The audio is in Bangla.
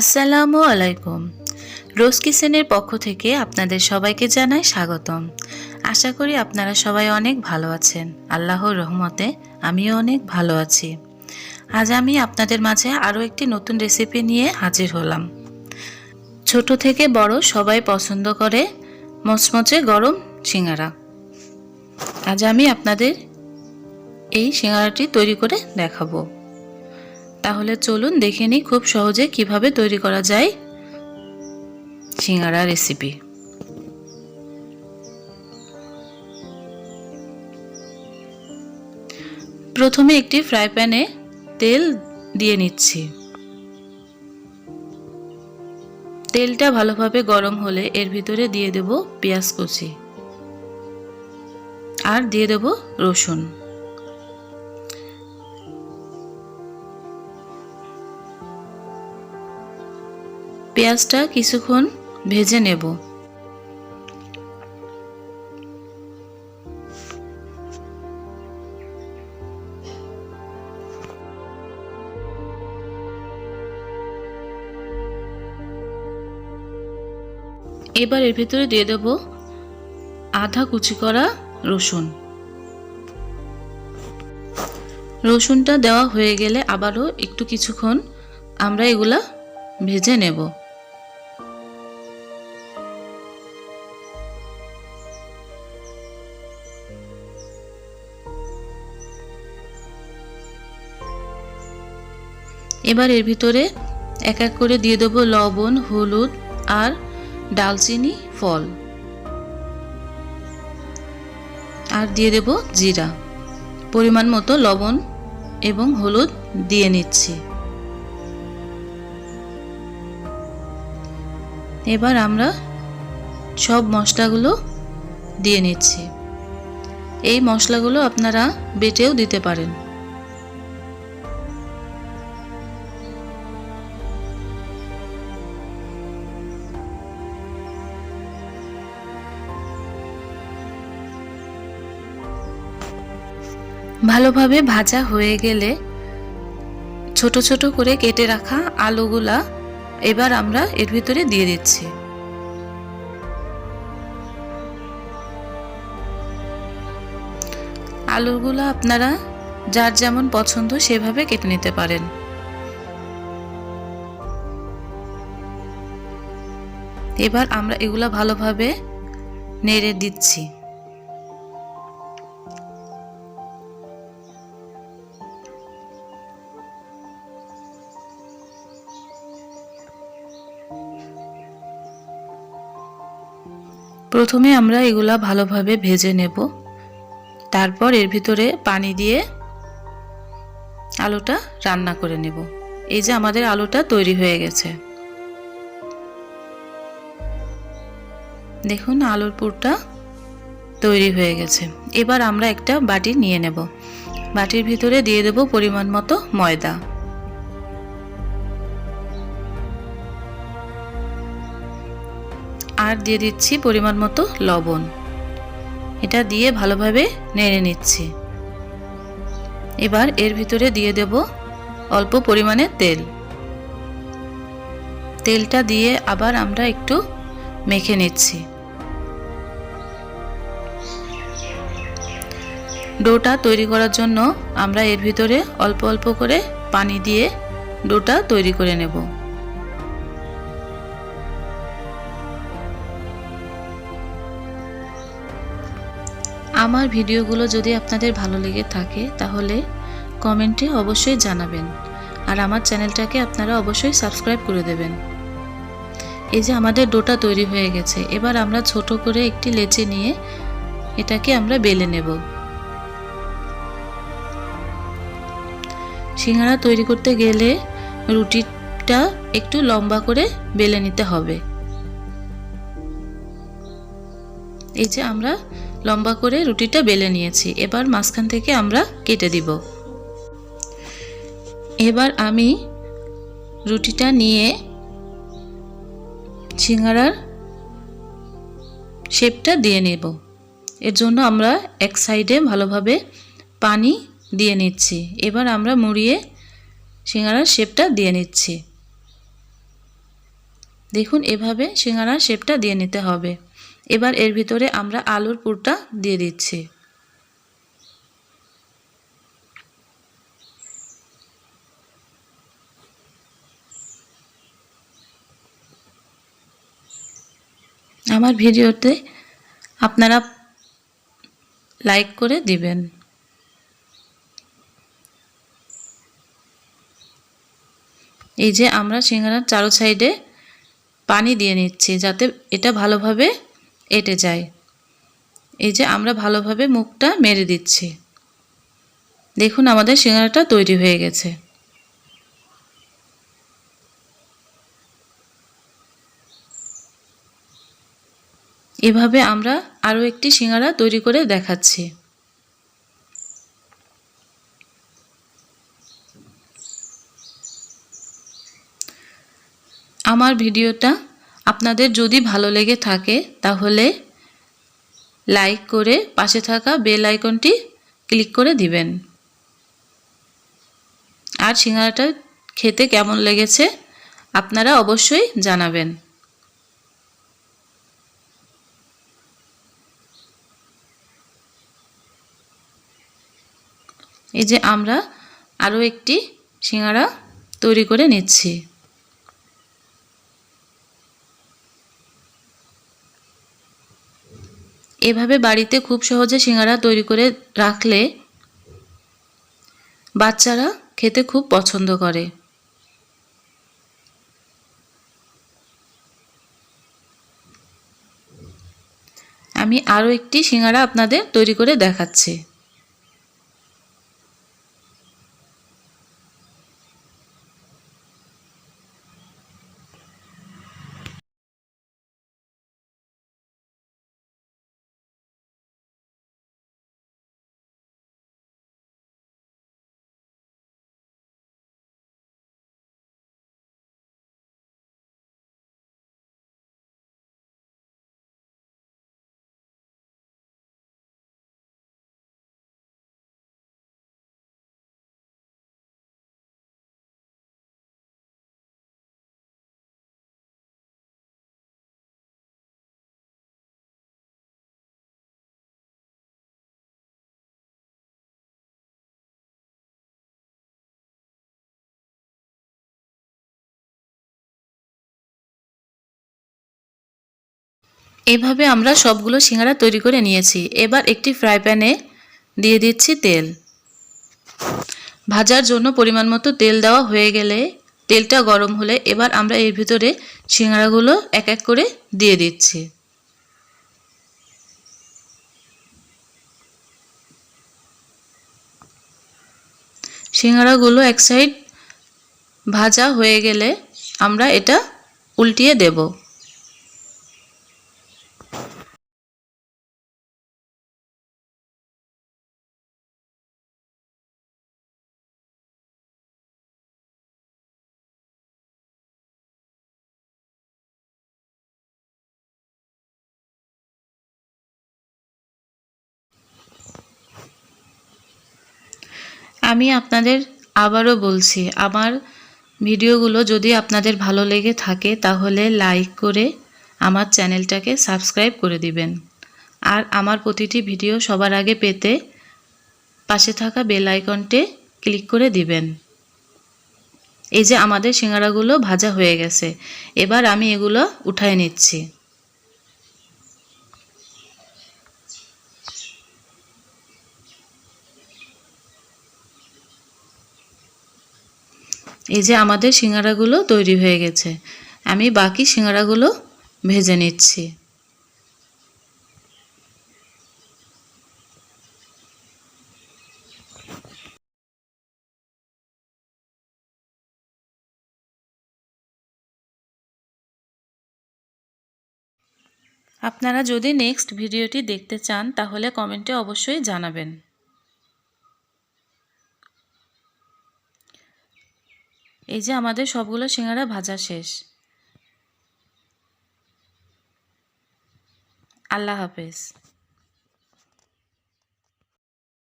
আসসালামু আলাইকুম। রোজ কিচেনের পক্ষ থেকে আপনাদের সবাইকে জানাই স্বাগতম। আশা করি আপনারা সবাই অনেক ভালো আছেন। আল্লাহর রহমতে আমিও অনেক ভালো আছি। আজ আমি আপনাদের মাঝে আরও একটি নতুন রেসিপি নিয়ে হাজির হলাম। ছোট থেকে বড় সবাই পছন্দ করে মচমচে গরম সিঙ্গারা। আজ আমি আপনাদের এই সিঙ্গারাটি তৈরি করে দেখাবো। তাহলে চলুন দেখে নিই খুব সহজে কিভাবে তৈরি করা যায় সিঙ্গারা রেসিপি। প্রথমে একটি ফ্রাই প্যানে তেল দিয়ে নিচ্ছি। তেলটা ভালোভাবে গরম হলে এর ভিতরে দিয়ে দেব পেঁয়াজ কুচি আর দিয়ে দেব রসুন। পেঁয়াজটা কিছুক্ষণ ভেজে নেব। এবার এর ভিতরে দিয়ে দেব আধা কুচি করা রসুন। রসুনটা দেওয়া হয়ে গেলে আবারও একটু কিছুক্ষণ আমরা এগুলা ভেজে নেব। এবার এর ভিতরে এক এক করে দিয়ে দেব লবণ, হলুদ আর ডালচিনি ফল, আর দিয়ে দেব জিরা। পরিমাণ মতো লবণ এবং হলুদ দিয়ে নিচ্ছি। এবার আমরা সব মশলাগুলো দিয়ে নিচ্ছি। এই মশলাগুলো আপনারা বেটেও দিতে পারেন। ভালোভাবে ভাজা হয়ে গেলে ছোট ছোট করে কেটে রাখা আলুগুলা এবার আমরা এর ভিতরে দিয়ে দিচ্ছি। আলুগুলা আপনারা যার যেমন পছন্দ সেভাবে কেটে নিতে পারেন। এবার আমরা এগুলা ভালোভাবে নেড়ে দিচ্ছি। প্রথমে আমরা এগুলা ভালোভাবে ভেজে নেব, তারপর এর ভিতরে পানি দিয়ে আলুটা রান্না করে নেব। এই যে আমাদের আলুটা তৈরি হয়ে গেছে, দেখুন আলুর পুরটা তৈরি হয়ে গেছে। এবার আমরা একটা বাটি নিয়ে নেব। বাটির ভিতরে দিয়ে দেব পরিমাণ মতো ময়দা, আর দিয়ে দিচ্ছি পরিমাণ মতো লবণ। এটা দিয়ে ভালোভাবে নেড়ে নিচ্ছি। এবার এর ভিতরে দিয়ে দেব অল্প পরিমাণে তেল। তেলটা দিয়ে আবার আমরা একটু মেখে নিচ্ছি। ডোটা তৈরি করার জন্য আমরা এর ভিতরে অল্প অল্প করে পানি দিয়ে ডোটা তৈরি করে নেব। আমার ভিডিওগুলো যদি আপনাদের ভালো লেগে থাকে তাহলে কমেন্টে অবশ্যই জানাবেন, আর আমার চ্যানেলটাকে আপনারা অবশ্যই সাবস্ক্রাইব করে দেবেন। এই যে আমাদের ডোটা তৈরি হয়ে গেছে। এবার আমরা ছোট করে একটি লেচি নিয়ে এটাকে আমরা বেলে নেব। সিঙ্গারা তৈরি করতে গেলে রুটিটা একটু লম্বা করে বেলে নিতে হবে। এই যে আমরা লম্বা করে রুটিটা বেলে নিয়েছি। এবার মাঝখান থেকে আমরা কেটে দিব। এবার আমি রুটিটা নিয়ে সিঙ্গারার শেপটা দিয়ে নেব। এর জন্য আমরা এক সাইডে ভালোভাবে পানি দিয়ে নিচ্ছি। এবার আমরা মুড়িয়ে সিঙ্গারার শেপটা দিয়ে নিচ্ছি। দেখুন এভাবে সিঙ্গারার শেপটা দিয়ে নিতে হবে। এবার এর ভিতরে আমরা আলুর পুরটা দিয়ে দিচ্ছি। আমার ভিডিওতে আপনারা লাইক করে দিবেন। এই যে আমরা সিঙ্গারার চারো সাইডে পানি দিয়ে নিচ্ছি যাতে এটা ভালোভাবে এঁটে যায়। এই যে আমরা ভালোভাবে মুখটা মেরে দিচ্ছি। দেখুন আমাদের সিঙ্গারাটা তৈরি হয়ে গেছে। এভাবে আমরা আরও একটি সিঙ্গারা তৈরি করে দেখাচ্ছি। আমার ভিডিওটা আপনাদের যদি ভালো লেগে থাকে তাহলে লাইক করে পাশে থাকা বেল আইকনটি ক্লিক করে দিবেন। আর সিঙ্গারাটা খেতে কেমন লেগেছে আপনারা অবশ্যই জানাবেন। এই যে আমরা আরও একটি সিঙ্গারা তৈরি করে নিচ্ছি। এভাবে বাড়িতে খুব সহজে সিঙ্গারা তৈরি করে রাখলে বাচ্চারা খেতে খুব পছন্দ করে। আমি আরও একটি সিঙ্গারা আপনাদের তৈরি করে দেখাচ্ছি। এভাবে আমরা সবগুলো সিঙ্গারা তৈরি করে নিয়েছি। এবার একটি ফ্রাই প্যানে দিয়ে দিচ্ছি তেল। ভাজার জন্য পরিমাণ মতো তেল দেওয়া হয়ে গেলে তেলটা গরম হলে এবার আমরা এর ভিতরে সিঙ্গারাগুলো এক এক করে দিয়ে দিচ্ছি। সিঙ্গারাগুলো এক সাইড ভাজা হয়ে গেলে আমরা এটা উল্টিয়ে দেব। আমি আপনাদের আবারও বলছি, আমার ভিডিওগুলো যদি আপনাদের ভালো লেগে থাকে তাহলে লাইক করে আমার চ্যানেলটাকে সাবস্ক্রাইব করে দিবেন। আর আমার প্রতিটি ভিডিও সবার আগে পেতে পাশে থাকা বেল আইকনটি ক্লিক করে দিবেন। এই যে আমাদের সিঙ্গারাগুলো ভাজা হয়ে গেছে, এবার আমি এগুলো উঠায় নিচ্ছি। এই যে আমাদের সিঙ্গারাগুলো তৈরি হয়ে গেছে, আমি বাকি সিঙ্গারাগুলো ভেজে নিচ্ছি। আপনারা যদি নেক্সট ভিডিওটি দেখতে চান তাহলে কমেন্টে অবশ্যই জানাবেন। এই যে আমাদের সবগুলো সিঙ্গারা ভাজা শেষ। আল্লাহ হাফেজ।